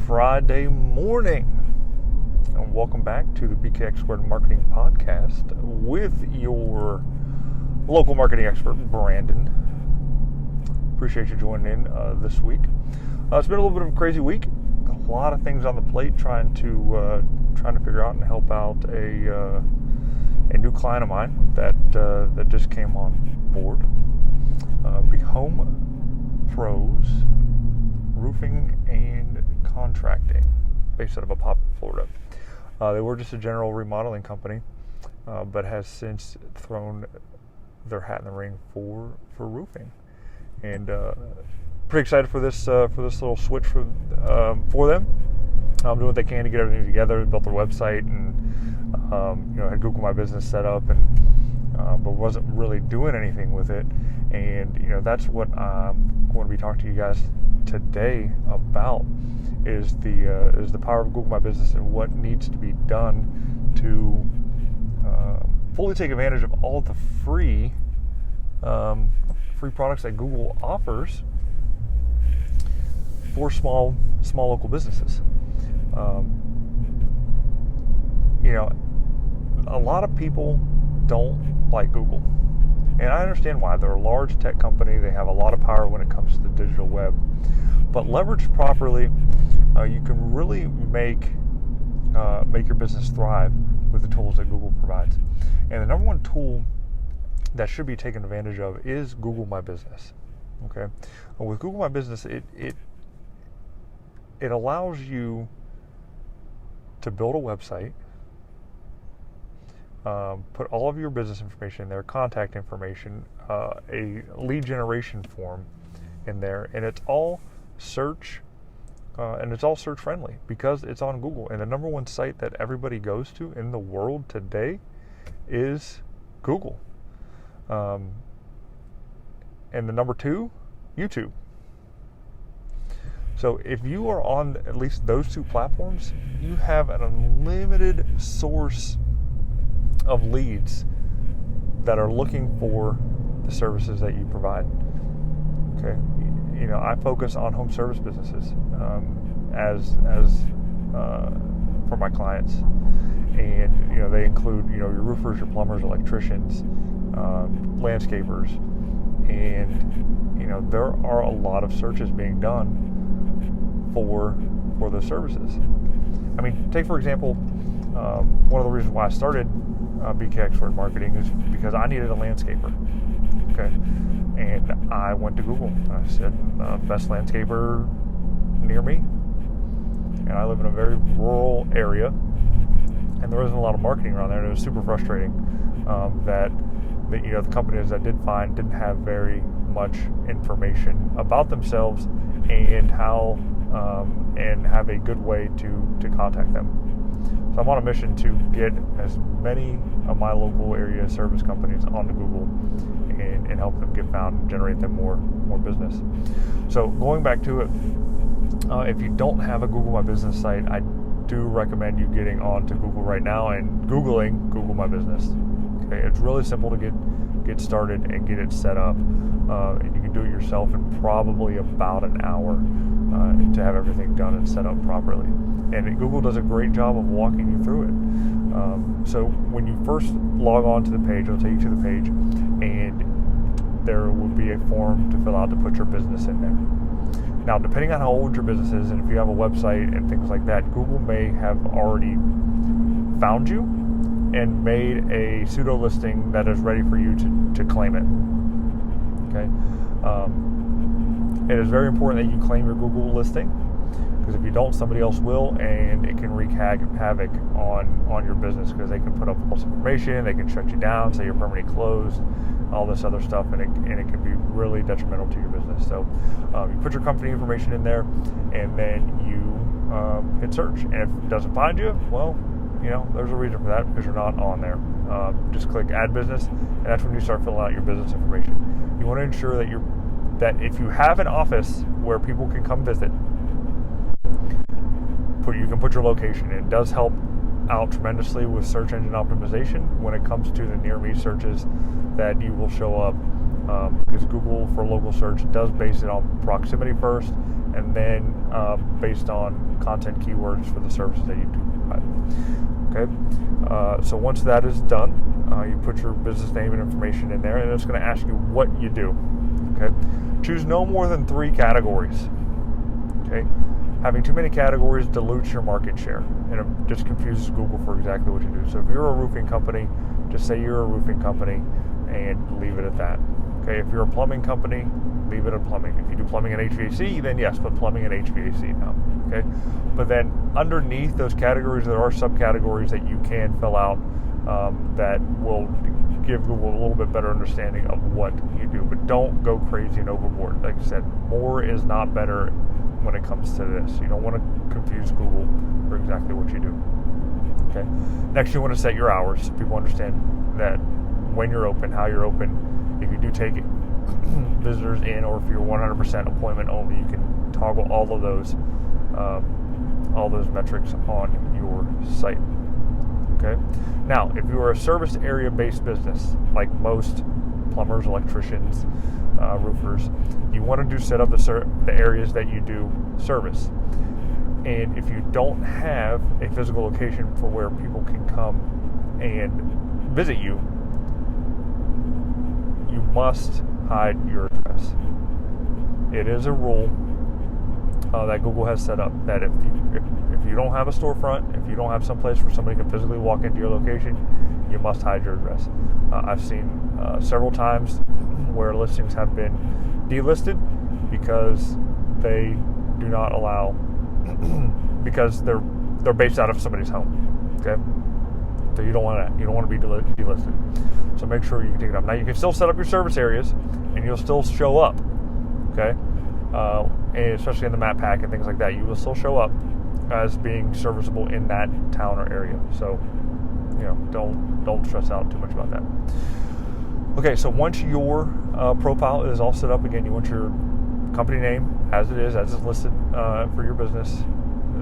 Friday morning, and welcome back to the BKX Squared Marketing Podcast with your local marketing expert, Brandon. Appreciate you joining in this week. It's been a little bit of a crazy week. A lot of things on the plate, trying to figure out and help out a new client of mine that just came on board. Be Home Pros Roofing and Contracting, based out of Apopka, Florida. They were just a general remodeling company, but has since thrown their hat in the ring for roofing, and pretty excited for this little switch for them. Doing what they can to get everything together. Built their website and had Google My Business set up, and but wasn't really doing anything with it. And that's what I'm going to be talking to you guys today about, is the power of Google My Business and what needs to be done to fully take advantage of all the free products that Google offers for small local businesses. A lot of people don't like Google, and I understand why. They're a large tech company. They have a lot of power when it comes to the digital web, but leveraged properly, you can really make your business thrive with the tools that Google provides. And the number one tool that should be taken advantage of is Google My Business. Okay, with Google My Business, it allows you to build a website, put all of your business information in there, contact information, a lead generation form in there, and it's all search friendly because it's on Google. And the number one site that everybody goes to in the world today is Google. And the number two, YouTube. So if you are on at least those two platforms, you have an unlimited source of leads that are looking for the services that you provide. Okay, I focus on home service businesses as for my clients, and they include your roofers, your plumbers, electricians, landscapers, and there are a lot of searches being done for those services. I mean, take for example, one of the reasons why I started BKX Squared Marketing is because I needed a landscaper. Okay, and I went to Google and I said, best landscaper near me. And I live in a very rural area, and there wasn't a lot of marketing around there, and it was super frustrating that the companies I did find didn't have very much information about themselves and how and have a good way to contact them. So I'm on a mission to get as many of my local area service companies onto Google and help them get found and generate them more business. So going back to it, if you don't have a Google My Business site, I do recommend you getting onto Google right now and Googling Google My Business. Okay, it's really simple to get started and get it set up, and you can do it yourself in probably about an hour to have everything done and set up properly. And Google does a great job of walking you through it. So when you first log on to the page, it'll take you to the page, and there will be a form to fill out to put your business in there. Now, depending on how old your business is, and if you have a website and things like that, Google may have already found you and made a pseudo listing that is ready for you to claim it. Okay. It is very important that you claim your Google listing, because if you don't, somebody else will, and it can wreak havoc on your business, because they can put up false information, they can shut you down, say you're permanently closed, all this other stuff, and it can be really detrimental to your business. So you put your company information in there, and then you hit search, and if it doesn't find you, well, there's a reason for that, because you're not on there. Just click Add Business, and that's when you start filling out your business information. You want to ensure that if you have an office where people can come visit, you can put your location in. It does help out tremendously with search engine optimization when it comes to the near me searches that you will show up, because Google for local search does base it on proximity first, and then based on content keywords for the services that you do provide. Okay, so once that is done, you put your business name and information in there, and it's going to ask you what you do. Okay, choose no more than 3 categories. Okay, having too many categories dilutes your market share, and it just confuses Google for exactly what you do. So if you're a roofing company, just say you're a roofing company and leave it at that. Okay, if you're a plumbing company, leave it at plumbing. If you do plumbing and HVAC, then yes, put plumbing and HVAC now. Okay, but then underneath those categories, there are subcategories that you can fill out that will give Google a little bit better understanding of what you do. But don't go crazy and overboard. Like I said, more is not better when it comes to this. You don't want to confuse Google for exactly what you do. Okay. Next, you want to set your hours so people understand that when you're open, how you're open. If you do take visitors in, or if you're 100% appointment only, you can toggle all of those metrics on your site. Okay. Now, if you are a service area based business, like most plumbers, electricians, roofers, you want to set up the areas that you do service. And if you don't have a physical location for where people can come and visit you, you must hide your address. It is a rule that Google has set up that if you don't have a storefront, if you don't have some place where somebody can physically walk into your location, you must hide your address. I've seen several times where listings have been delisted because they do not allow, because they're based out of somebody's home. Okay, so you don't want that. You don't want to be delisted. So make sure you can take it up. Now you can still set up your service areas, and you'll still show up. Okay, and especially in the map pack and things like that, you will still show up as being serviceable in that town or area. So don't stress out too much about that. Okay, so once your profile is all set up, again, you want your company name as it's listed for your business,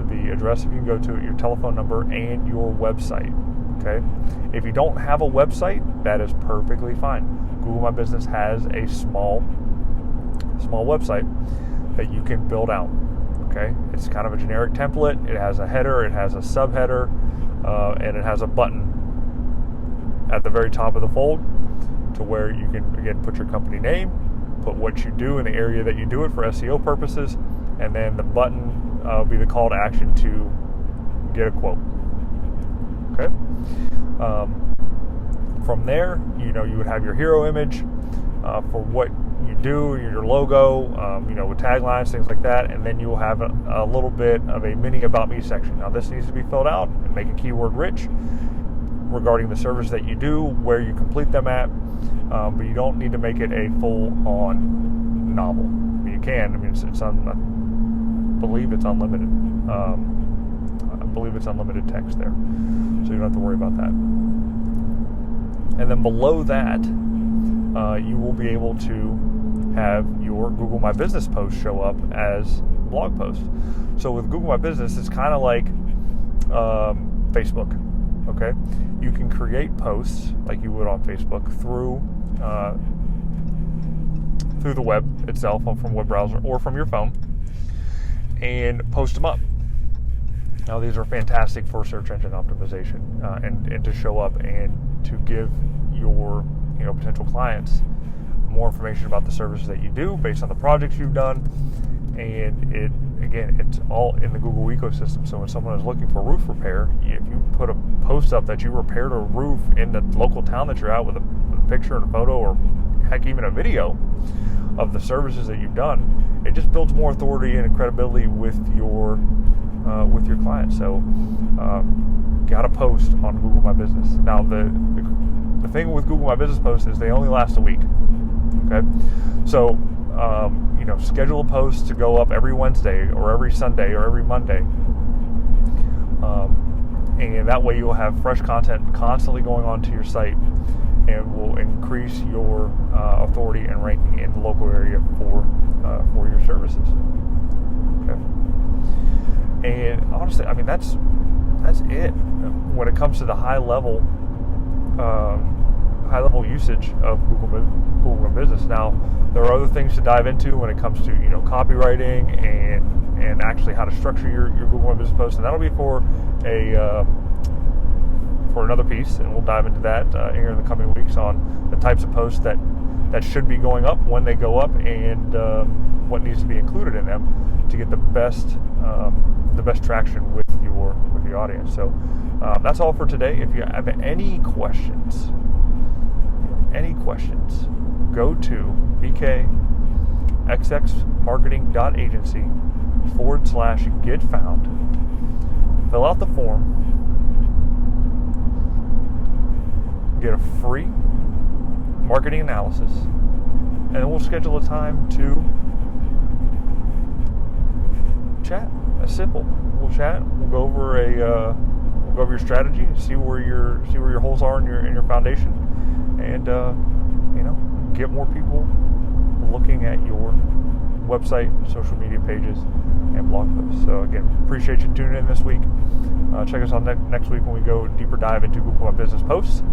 the address if you can go to it, your telephone number, and your website. Okay, if you don't have a website, that is perfectly fine. Google My Business has a small website that you can build out. Okay, it's kind of a generic template. It has a header, it has a subheader, and it has a button at the very top of the fold to where you can, again, put your company name, put what you do in the area that you do it for SEO purposes, and then the button will be the call to action to get a quote. Okay. From there, you would have your hero image for what you do, your logo, with taglines, things like that, and then you will have a little bit of a mini about me section. Now, this needs to be filled out and make it keyword rich regarding the service that you do, where you complete them at, but you don't need to make it a full-on novel. I mean, you can. I mean, I believe it's unlimited. I believe it's unlimited text there, so you don't have to worry about that. And then below that, you will be able to have your Google My Business post show up as blog posts. So with Google My Business, it's kind of like Facebook. Okay, you can create posts like you would on Facebook through the web itself, from web browser or from your phone, and post them up. Now, these are fantastic for search engine optimization and to show up and to give your potential clients more information about the services that you do based on the projects you've done. And it's all in the Google ecosystem. So when someone is looking for roof repair, if you put a post up that you repaired a roof in the local town that you're at with a picture and a photo, or heck, even a video of the services that you've done, it just builds more authority and credibility with your clients. So got to post on Google My Business. Now the thing with Google My Business posts is they only last a week. Okay, so schedule a post to go up every Wednesday or every Sunday or every Monday, and that way you'll have fresh content constantly going onto your site, and will increase your authority and ranking in the local area for your services. Okay, and honestly, I mean that's it when it comes to the high level usage of Google My Business. Now, there are other things to dive into when it comes to copywriting and and actually how to structure your Google My Business post. And that'll be for another piece, and we'll dive into that here in the coming weeks on the types of posts that should be going up, when they go up, and what needs to be included in them to get the best traction with your audience. So that's all for today. If you have any questions, go to bkxxmarketing.agency/getfound. Fill out the form. Get a free marketing analysis, and then we'll schedule a time to chat. That's simple. We'll chat. We'll go over your strategy, see where your holes are in your foundation, and get more people looking at your website, social media pages, and blog posts. So again, appreciate you tuning in this week. Check us out next week when we go deeper dive into Google My Business posts.